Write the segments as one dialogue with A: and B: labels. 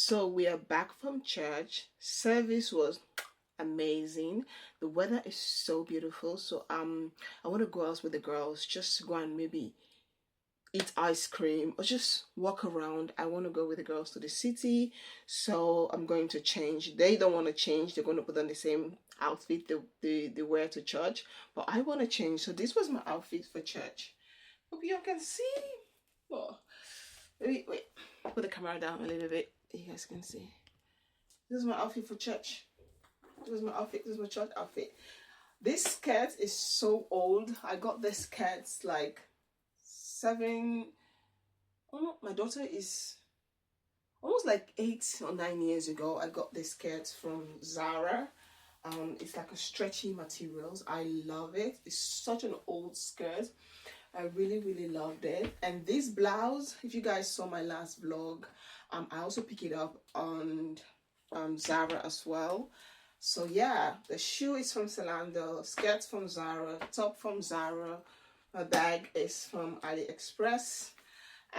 A: So we are back from church. Service was amazing. The weather is so beautiful. So I want to go out with the girls, just go and maybe eat ice cream or just walk around. I want to go with the girls to the city. So I'm going to change. They don't want to change. They're going to put on the same outfit they wear to church. But I want to change. So this was my outfit for church. Hope you can see. Oh, wait. Put the camera down a little bit. You guys can see. This is my outfit for church. This is my outfit. This is my church outfit. This skirt is so old. I got this skirt like 7. Oh, my daughter is almost like 8 or 9 years ago. I got this skirt from Zara. It's like a stretchy materials. I love it. It's such an old skirt. I really loved it. And this blouse, if you guys saw my last vlog, I also picked it up on Zara as well. So yeah, the shoe is from Zalando, skirt from Zara, top from Zara, my bag is from AliExpress,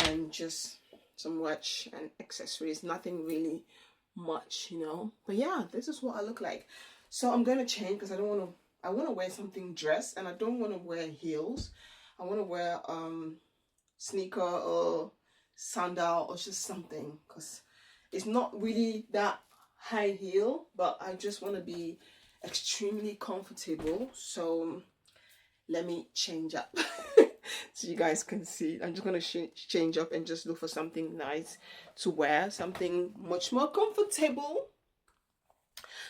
A: and just some watch and accessories. Nothing really much, you know. But yeah, this is what I look like. So I'm gonna change because I want to wear something dressed, and I don't want to wear heels. I want to wear sneaker or sandal or just something, because it's not really that high heel, but I just want to be extremely comfortable. So let me change up so you guys can see. I'm just going to change up and just look for something nice to wear, something much more comfortable,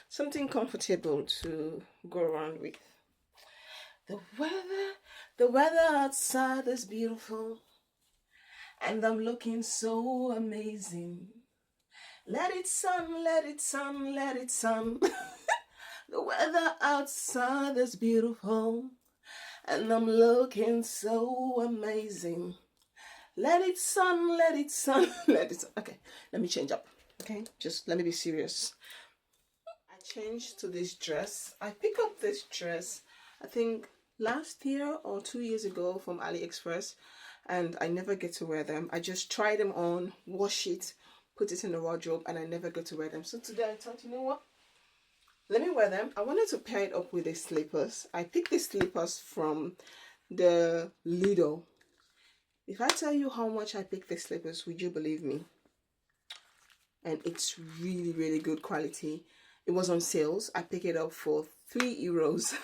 A: something comfortable to go around with. The weather outside is beautiful, and I'm looking so amazing. Let it sun, let it sun, let it sun. The weather outside is beautiful, and I'm looking so amazing. Let it sun, let it sun, let it sun. Okay, let me change up. Okay, just let me be serious. I changed to this dress. I picked up this dress, I think last year or 2 years ago from AliExpress, and I never get to wear them. I just try them on, wash it, put it in the wardrobe, and I never get to wear them. So today I thought, you know what? Let me wear them. I wanted to pair it up with the slippers. I picked the slippers from the Lidl. If I tell you how much I picked the slippers, would you believe me? And it's really good quality. It was on sales. I picked it up for €3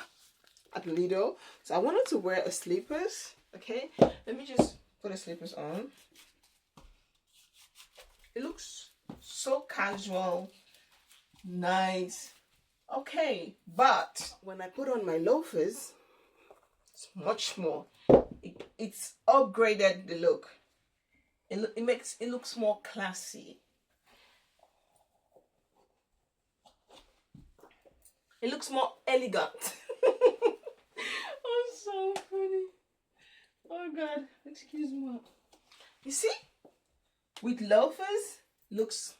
A: at Lidl. So I wanted to wear a slippers. Okay, let me just put the slippers on. It looks so casual, nice. Okay, but when I put on my loafers, it's much more. It's upgraded the look. It looks more classy. It looks more elegant. Oh, so funny. Oh God, excuse me. You see, with loafers, looks.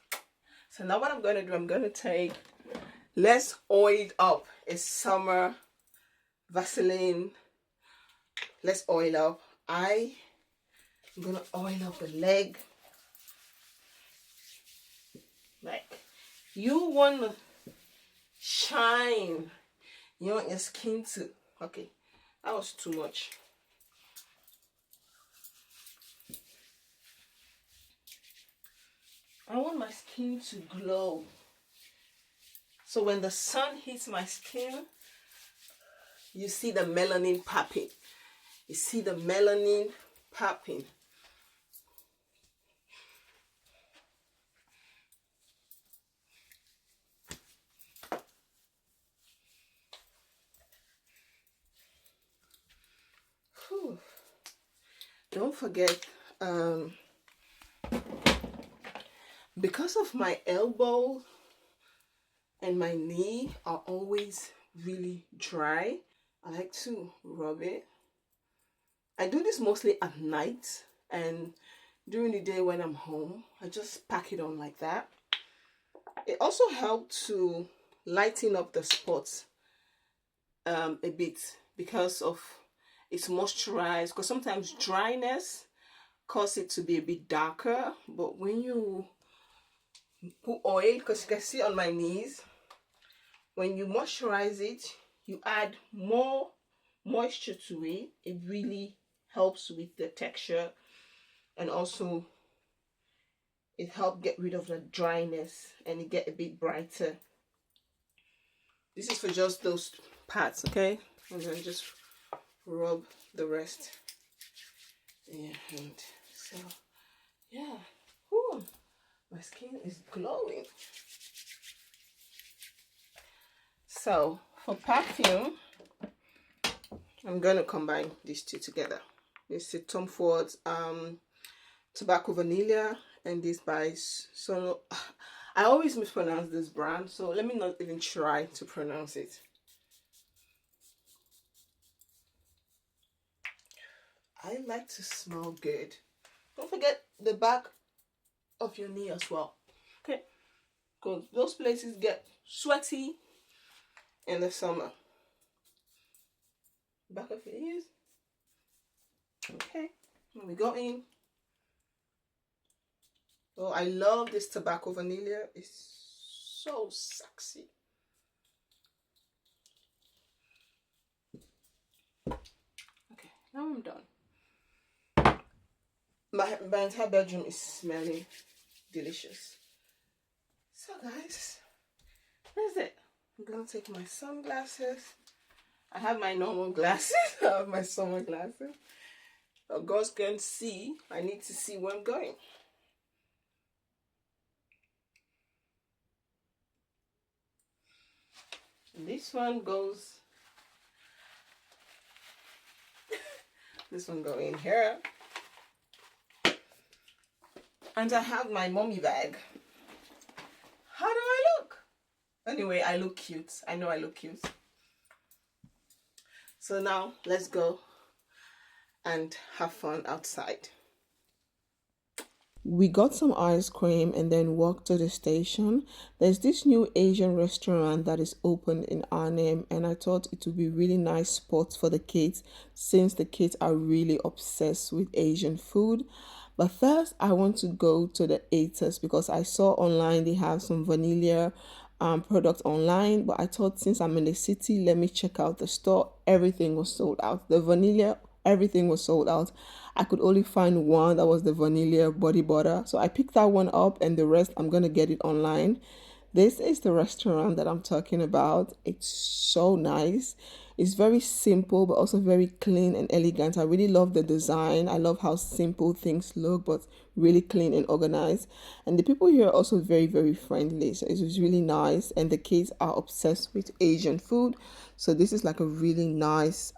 A: So now what I'm going to do, I'm going to take less oiled up. It's summer, Vaseline. Let's oil up. I'm going to oil up the leg. Like, you want to shine. You want your skin to... Okay, that was too much. I want my skin to glow. So when the sun hits my skin, you see the melanin popping. You see the melanin popping. Whew. Don't forget, because of my elbow and my knee are always really dry, I like to rub it. I do this mostly at night, and during the day when I'm home, I just pack it on like that. It also helps to lighten up the spots a bit because of it's moisturized, because sometimes dryness causes it to be a bit darker, but when you put oil, because you can see on my knees, when you moisturize it, you add more moisture to it. It really helps with the texture, and also it helps get rid of the dryness and it get a bit brighter. This is for just those parts, okay? And then just rub the rest in your hand. So yeah, whew, my skin is glowing. So for perfume, I'm gonna combine these two together. This is TeamFullest Tobacco Vanilla, and this by Sono. I always mispronounce this brand, so let me not even try to pronounce it. I like to smell good. Don't forget the back of your knee as well, okay? Because those places get sweaty in the summer. Back of your ears. Okay, when we go in. Oh, I love this tobacco vanilla. It's so sexy. Okay, now I'm done. My entire bedroom is smelling delicious. So guys, that's it. I'm gonna take my sunglasses. I have my normal glasses. I have my summer glasses. So girls can see. I need to see where I'm going. This one goes. This one go in here. And I have my mommy bag. How do I look? Anyway, I look cute. I know I look cute. So now let's go and have fun outside. We got some ice cream and then walked to the station. There's this new Asian restaurant that is opened in Arnhem, and I thought it would be really nice spot for the kids since the kids are really obsessed with Asian food. But first, I want to go to the Atos because I saw online they have some vanilla products online. But I thought since I'm in the city, let me check out the store. Everything was sold out. The vanilla, everything was sold out. I could only find one that was the vanilla body butter. So I picked that one up, and the rest I'm going to get it online. This is the restaurant that I'm talking about. It's so nice. It's very simple but also very clean and elegant. I really love the design. I love how simple things look but really clean and organized. And the people here are also very, very friendly. So it was really nice. And the kids are obsessed with Asian food. So this is like a really nice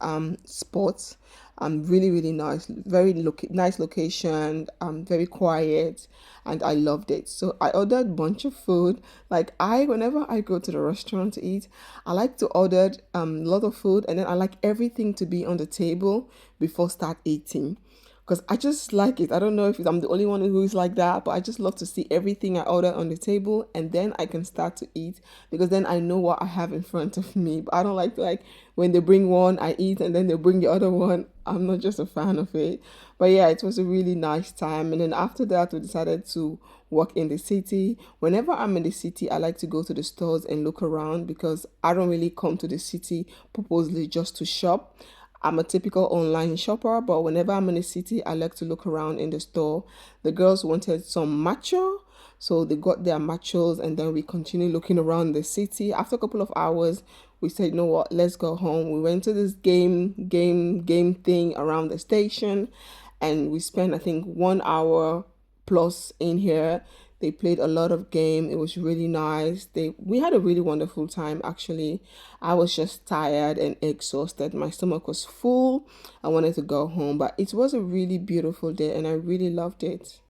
A: spot. Really, really nice. Very nice location. Very quiet. And I loved it. So I ordered a bunch of food. Like whenever I go to the restaurant to eat, I like to order a lot of food, and then I like everything to be on the table before start eating. Because I just like it. I don't know if I'm the only one who is like that, but I just love to see everything I order on the table, and then I can start to eat because then I know what I have in front of me. But I don't like when they bring one, I eat, and then they bring the other one. I'm not just a fan of it. But yeah, it was a really nice time. And then after that, we decided to walk in the city. Whenever I'm in the city, I like to go to the stores and look around because I don't really come to the city purposely just to shop. I'm a typical online shopper, but whenever I'm in the city, I like to look around in the store. The girls wanted some matcha, so they got their matchas, and then we continued looking around the city. After a couple of hours, we said, you know what, let's go home. We went to this game thing around the station, and we spent, I think, 1 hour plus in here. They played a lot of game. It was really nice. We had a really wonderful time actually. I was just tired and exhausted. My stomach was full. I wanted to go home, but it was a really beautiful day and I really loved it.